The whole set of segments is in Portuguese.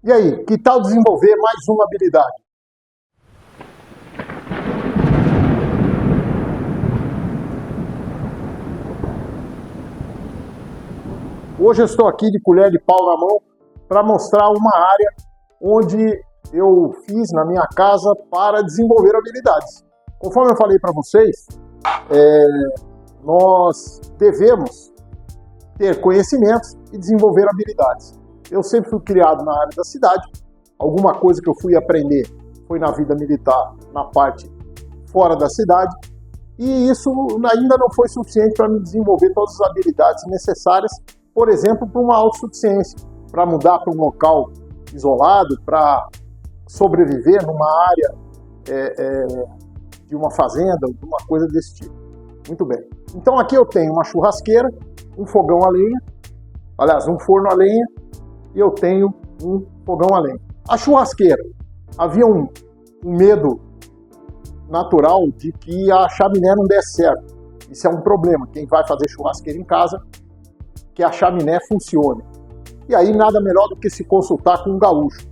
E aí, que tal desenvolver mais uma habilidade? Hoje eu estou aqui de colher de pau na mão para mostrar uma área onde eu fiz na minha casa para desenvolver habilidades. Conforme eu falei para vocês, nós devemos ter conhecimentos e desenvolver habilidades. Eu sempre fui criado na área da cidade. Alguma coisa que eu fui aprender foi na vida militar, na parte fora da cidade. E isso ainda não foi suficiente para me desenvolver todas as habilidades necessárias, por exemplo, para uma autossuficiência, para mudar para um local isolado, para sobreviver numa área de uma fazenda, uma coisa desse tipo. Muito bem. Então aqui eu tenho uma churrasqueira, um fogão a lenha, aliás, um forno a lenha, e eu tenho um fogão a lenha. A churrasqueira, havia um medo natural de que a chaminé não desse certo. Isso é um problema. Quem vai fazer churrasqueira em casa, que a chaminé funcione. E aí nada melhor do que se consultar com um gaúcho,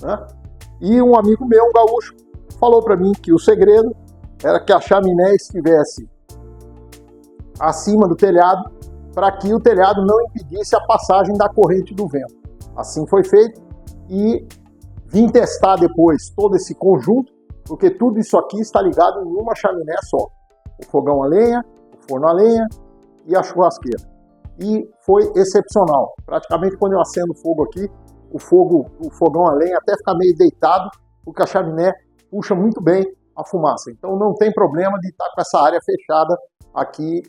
né? E um amigo meu, um gaúcho, falou para mim que o segredo era que a chaminé estivesse acima do telhado, para que o telhado não impedisse a passagem da corrente do vento. Assim foi feito e vim testar depois todo esse conjunto, porque tudo isso aqui está ligado em uma chaminé só. O fogão a lenha, o forno a lenha e a churrasqueira. E foi excepcional. Praticamente quando eu acendo o fogo aqui, o fogão a lenha até fica meio deitado, porque a chaminé puxa muito bem a fumaça. Então não tem problema de estar com essa área fechada aqui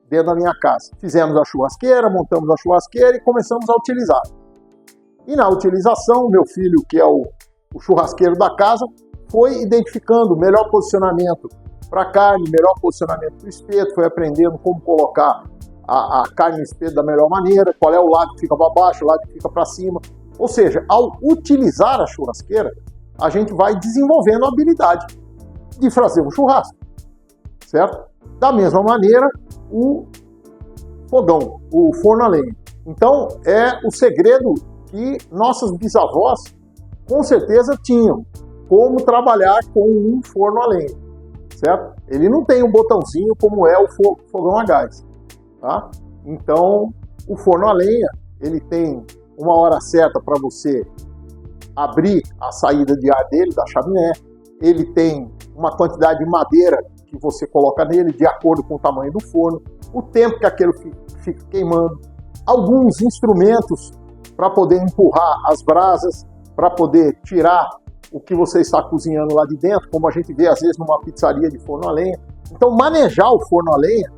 dentro da minha casa. Fizemos a churrasqueira, montamos a churrasqueira e começamos a utilizar. E na utilização, meu filho, que é o churrasqueiro da casa, foi identificando o melhor posicionamento para a carne, melhor posicionamento para o espeto, foi aprendendo como colocar a carne no espeto da melhor maneira, qual é o lado que fica para baixo, o lado que fica para cima. Ou seja, ao utilizar a churrasqueira, a gente vai desenvolvendo a habilidade de fazer um churrasco, certo? Da mesma maneira, o fogão, o forno a lenha. Então, é o segredo que nossos bisavós, com certeza, tinham. Como trabalhar com um forno a lenha, certo? Ele não tem um botãozinho como é o fogão a gás, tá? Então, o forno a lenha, ele tem uma hora certa para você abrir a saída de ar dele, da chaminé. Ele tem uma quantidade de madeira que você coloca nele de acordo com o tamanho do forno, o tempo que aquilo fica queimando, alguns instrumentos para poder empurrar as brasas, para poder tirar o que você está cozinhando lá de dentro, como a gente vê às vezes numa pizzaria de forno a lenha. Então, manejar o forno a lenha,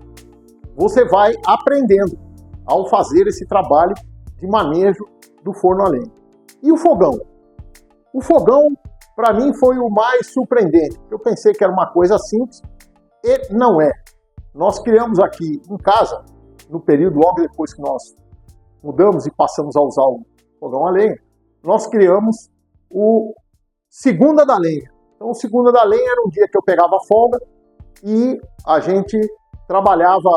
você vai aprendendo ao fazer esse trabalho de manejo do forno a lenha. E o fogão? O fogão, para mim, foi o mais surpreendente. Eu pensei que era uma coisa simples, e não é. Nós criamos aqui em casa, no período logo depois que nós mudamos e passamos a usar o fogão a lenha, nós criamos o segunda da lenha. Então, o segunda da lenha era um dia que eu pegava folga e a gente trabalhava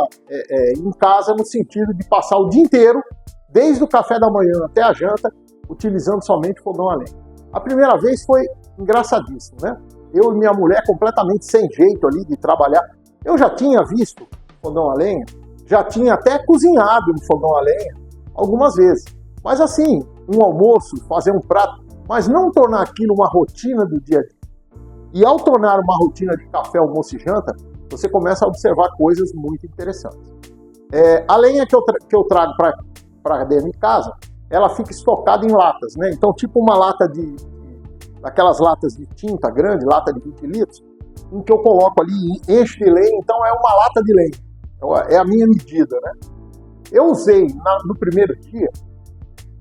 em casa no sentido de passar o dia inteiro, desde o café da manhã até a janta, utilizando somente o fogão a lenha. A primeira vez foi engraçadíssimo, né? Eu e minha mulher completamente sem jeito ali de trabalhar. Eu já tinha visto fogão a lenha, já tinha até cozinhado no fogão a lenha algumas vezes. Mas assim, um almoço, fazer um prato, mas não tornar aquilo uma rotina do dia a dia. E ao tornar uma rotina de café, almoço e janta, você começa a observar coisas muito interessantes. A lenha que eu trago para dentro de casa, ela fica estocada em latas, né? Então, tipo uma lata daquelas latas de tinta grande, lata de 20 litros, em que eu coloco ali, encho de lenha, então é uma lata de lenha. É a minha medida, né? Eu usei, no primeiro dia,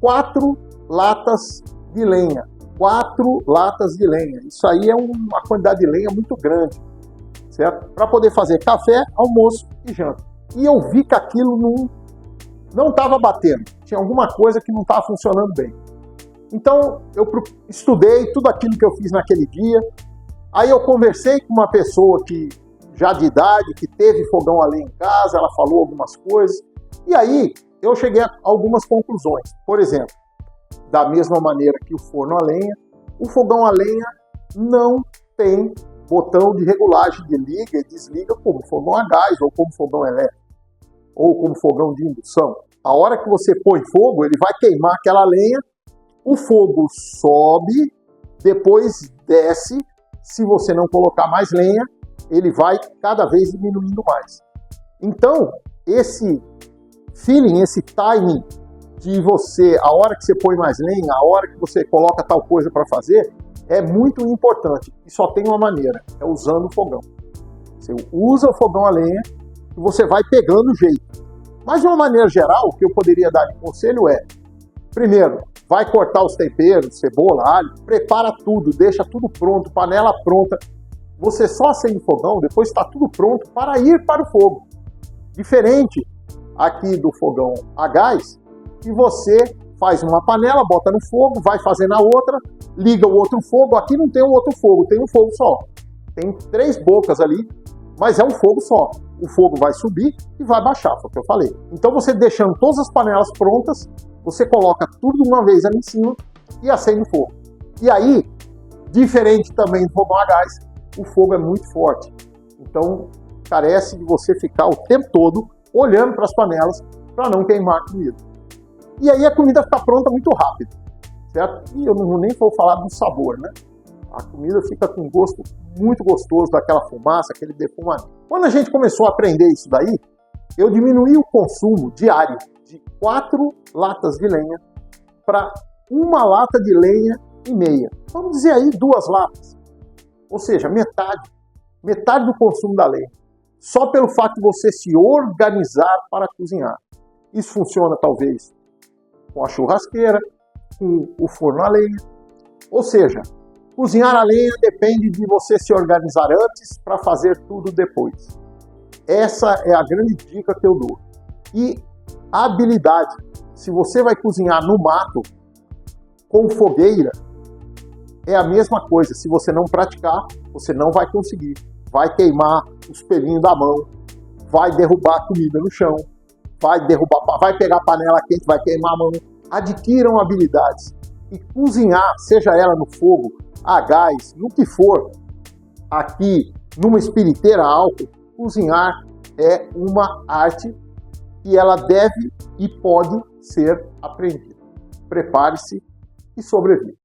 4 latas de lenha. 4 latas de lenha. Isso aí é uma quantidade de lenha muito grande, certo? Para poder fazer café, almoço e janta. E eu vi que aquilo não estava batendo. Tinha alguma coisa que não estava funcionando bem. Então, eu estudei tudo aquilo que eu fiz naquele dia. Aí eu conversei com uma pessoa que já de idade, que teve fogão a lenha em casa, ela falou algumas coisas. E aí, eu cheguei a algumas conclusões. Por exemplo, da mesma maneira que o forno a lenha. O fogão a lenha não tem botão de regulagem de liga e desliga como fogão a gás, ou como fogão elétrico, ou como fogão de indução. A hora que você põe fogo, ele vai queimar aquela lenha, o fogo sobe, depois desce. Se você não colocar mais lenha, ele vai cada vez diminuindo mais. Então, esse feeling, esse timing de você, a hora que você põe mais lenha, a hora que você coloca tal coisa para fazer, é muito importante. E só tem uma maneira, é usando o fogão. Você usa o fogão a lenha e você vai pegando o jeito. Mas de uma maneira geral, o que eu poderia dar de conselho é, primeiro, vai cortar os temperos, cebola, alho, prepara tudo, deixa tudo pronto, panela pronta. Você só acende o fogão, depois está tudo pronto para ir para o fogo. Diferente aqui do fogão a gás, que você faz uma panela, bota no fogo, vai fazendo a outra, liga o outro fogo. Aqui não tem um outro fogo, tem um fogo só. Tem 3 bocas ali, mas é um fogo só. O fogo vai subir e vai baixar, foi o que eu falei. Então você deixando todas as panelas prontas, você coloca tudo de uma vez ali em cima e acende o fogo. E aí, diferente também do fogão a gás, o fogo é muito forte. Então carece de você ficar o tempo todo olhando para as panelas para não queimar a comida. E aí a comida fica pronta muito rápido, certo? E eu não nem vou falar do sabor, né? A comida fica com um gosto muito gostoso daquela fumaça, aquele defumado. Quando a gente começou a aprender isso daí, eu diminuí o consumo diário de 4 latas de lenha para 1 lata de lenha e meia. Vamos dizer aí 2 latas. Ou seja, metade do consumo da lenha. Só pelo fato de você se organizar para cozinhar. Isso funciona talvez com a churrasqueira, com o forno a lenha. Ou seja, cozinhar a lenha depende de você se organizar antes para fazer tudo depois. Essa é a grande dica que eu dou. E a habilidade, se você vai cozinhar no mato, com fogueira, é a mesma coisa. Se você não praticar, você não vai conseguir. Vai queimar os pelinhos da mão, vai derrubar a comida no chão, vai pegar a panela quente, vai queimar a mão. Adquiram habilidades. E cozinhar, seja ela no fogo, a gás, no que for, aqui numa espiriteira a álcool, cozinhar é uma arte e ela deve e pode ser aprendida. Prepare-se e sobreviva.